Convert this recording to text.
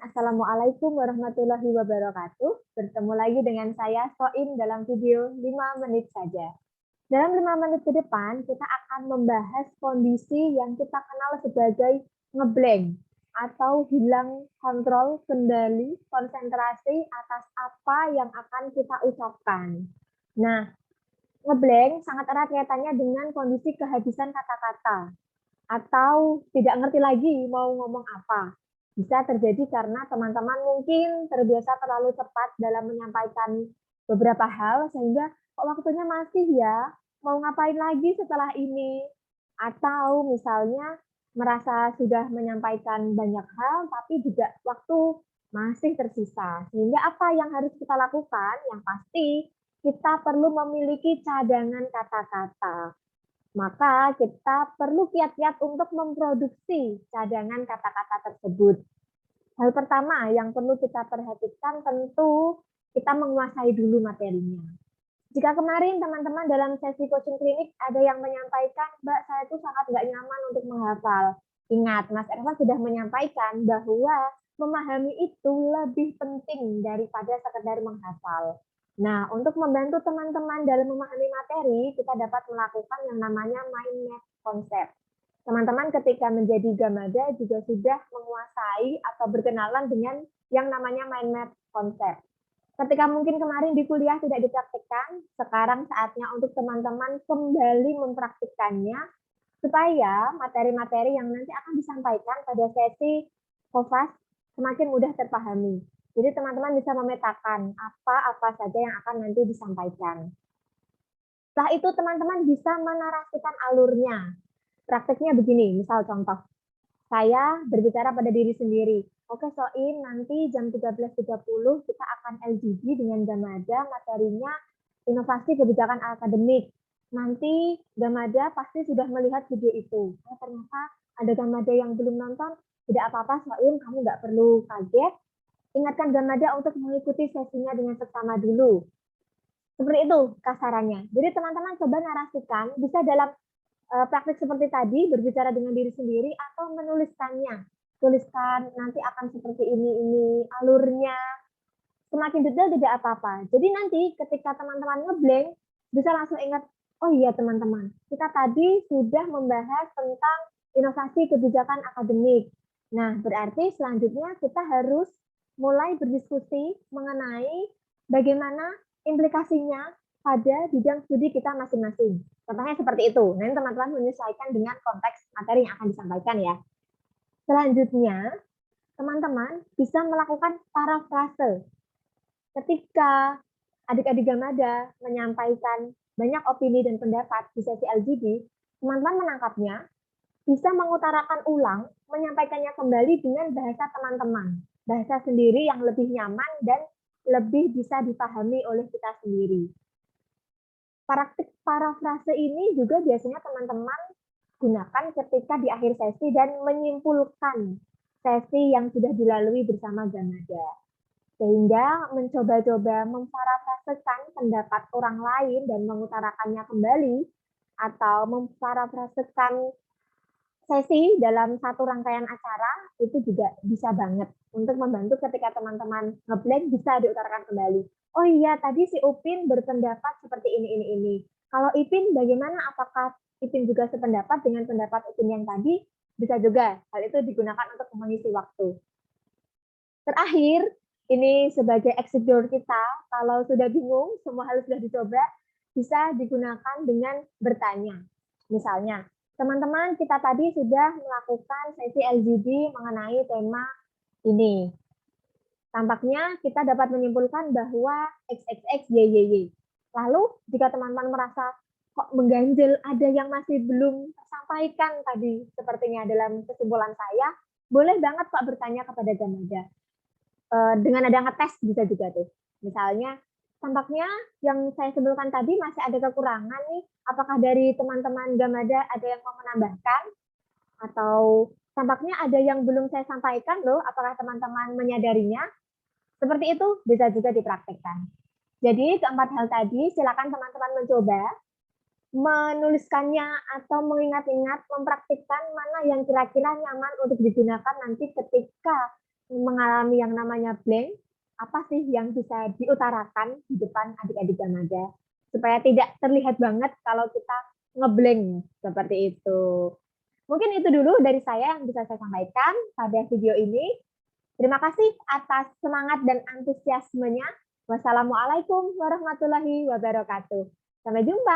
Assalamualaikum warahmatullahi wabarakatuh. Bertemu lagi dengan saya Soin dalam video 5 menit saja. Dalam 5 menit ke depan, kita akan membahas kondisi yang kita kenal sebagai ngeblank atau hilang kontrol, kendali, konsentrasi atas apa yang akan kita ucapkan. Nah, ngeblank sangat erat kaitannya dengan kondisi kehabisan kata-kata atau tidak ngerti lagi mau ngomong apa. Bisa terjadi karena teman-teman mungkin terbiasa terlalu cepat dalam menyampaikan beberapa hal sehingga kok waktunya masih ya, mau ngapain lagi setelah ini? Atau misalnya merasa sudah menyampaikan banyak hal tapi juga waktu masih tersisa. Sehingga apa yang harus kita lakukan? Yang pasti kita perlu memiliki cadangan kata-kata. Maka kita perlu kiat-kiat untuk memproduksi cadangan kata-kata tersebut. Hal pertama yang perlu kita perhatikan tentu kita menguasai dulu materinya. Jika kemarin teman-teman dalam sesi coaching klinik ada yang menyampaikan, Mbak, saya itu sangat nggak nyaman untuk menghafal. Ingat, Mas Ervan sudah menyampaikan bahwa memahami itu lebih penting daripada sekedar menghafal. Nah, untuk membantu teman-teman dalam memahami materi, kita dapat melakukan yang namanya mind map konsep. Teman-teman ketika menjadi gamada juga sudah menguasai atau berkenalan dengan yang namanya mind map konsep. Ketika mungkin kemarin di kuliah tidak dipraktikkan, sekarang saatnya untuk teman-teman kembali mempraktikkannya supaya materi-materi yang nanti akan disampaikan pada sesi COFAS semakin mudah terpahami. Jadi teman-teman bisa memetakan apa-apa saja yang akan nanti disampaikan. Setelah itu teman-teman bisa menarasikan alurnya. Prakteknya begini, misal contoh, saya berbicara pada diri sendiri. Oke, Soin, nanti jam 13.30 kita akan LGD dengan Gamada, materinya inovasi kebijakan akademik. Nanti Gamada pasti sudah melihat video itu. Oh, ternyata ada Gamada yang belum nonton, tidak apa-apa Soin, kamu nggak perlu kaget. Ingatkan Gamada untuk mengikuti sesinya dengan seksama dulu. Seperti itu kasarannya. Jadi teman-teman coba narasikan, bisa dalam praktik seperti tadi, berbicara dengan diri sendiri, atau menuliskannya. Tuliskan nanti akan seperti ini alurnya. Semakin detail tidak apa-apa. Jadi nanti ketika teman-teman ngeblank, bisa langsung ingat, oh iya teman-teman, kita tadi sudah membahas tentang inovasi kebijakan akademik. Nah, berarti selanjutnya kita harus mulai berdiskusi mengenai bagaimana implikasinya pada bidang studi kita masing-masing. Contohnya seperti itu. Nanti teman-teman menyesuaikan dengan konteks materi yang akan disampaikan ya. Selanjutnya, teman-teman bisa melakukan parafrase. Ketika adik-adik Gamada menyampaikan banyak opini dan pendapat di sesi LGD, teman-teman menangkapnya, bisa mengutarakan ulang, menyampaikannya kembali dengan bahasa teman-teman. Bahasa sendiri yang lebih nyaman dan lebih bisa dipahami oleh kita sendiri. Praktik parafrase ini juga biasanya teman-teman gunakan ketika di akhir sesi dan menyimpulkan sesi yang sudah dilalui bersama Gamada. Sehingga mencoba-coba memparafrasekan pendapat orang lain dan mengutarakannya kembali, atau memparafrasekan sesi dalam satu rangkaian acara, itu juga bisa banget untuk membantu ketika teman-teman ngeblank bisa diutarakan kembali. Oh iya, tadi si Upin berpendapat seperti ini. Kalau Ipin bagaimana? Apakah Ipin juga sependapat dengan pendapat Upin yang tadi? Bisa juga, hal itu digunakan untuk mengisi waktu. Terakhir, ini sebagai executor kita, kalau sudah bingung, semua hal sudah dicoba, bisa digunakan dengan bertanya. Misalnya, teman-teman kita tadi sudah melakukan sesi LGD mengenai tema ini. Tampaknya kita dapat menyimpulkan bahwa XXXYYY. Lalu, jika teman-teman merasa kok mengganjil, ada yang masih belum sampaikan tadi sepertinya dalam kesimpulan saya, boleh banget Pak bertanya kepada Gamada. Dengan ada ngetes bisa juga tuh. Misalnya, tampaknya yang saya sebutkan tadi masih ada kekurangan nih. Apakah dari teman-teman Gamada ada yang mau menambahkan? Atau tampaknya ada yang belum saya sampaikan loh, apakah teman-teman menyadarinya? Seperti itu bisa juga dipraktikkan. Jadi keempat hal tadi silakan teman-teman mencoba menuliskannya atau mengingat-ingat, mempraktikkan mana yang kira-kira nyaman untuk digunakan nanti ketika mengalami yang namanya blank, apa sih yang bisa diutarakan di depan adik-adik remaja supaya tidak terlihat banget kalau kita ngeblank seperti itu. Mungkin itu dulu dari saya yang bisa saya sampaikan pada video ini. Terima kasih atas semangat dan antusiasmenya. Wassalamualaikum warahmatullahi wabarakatuh. Sampai jumpa.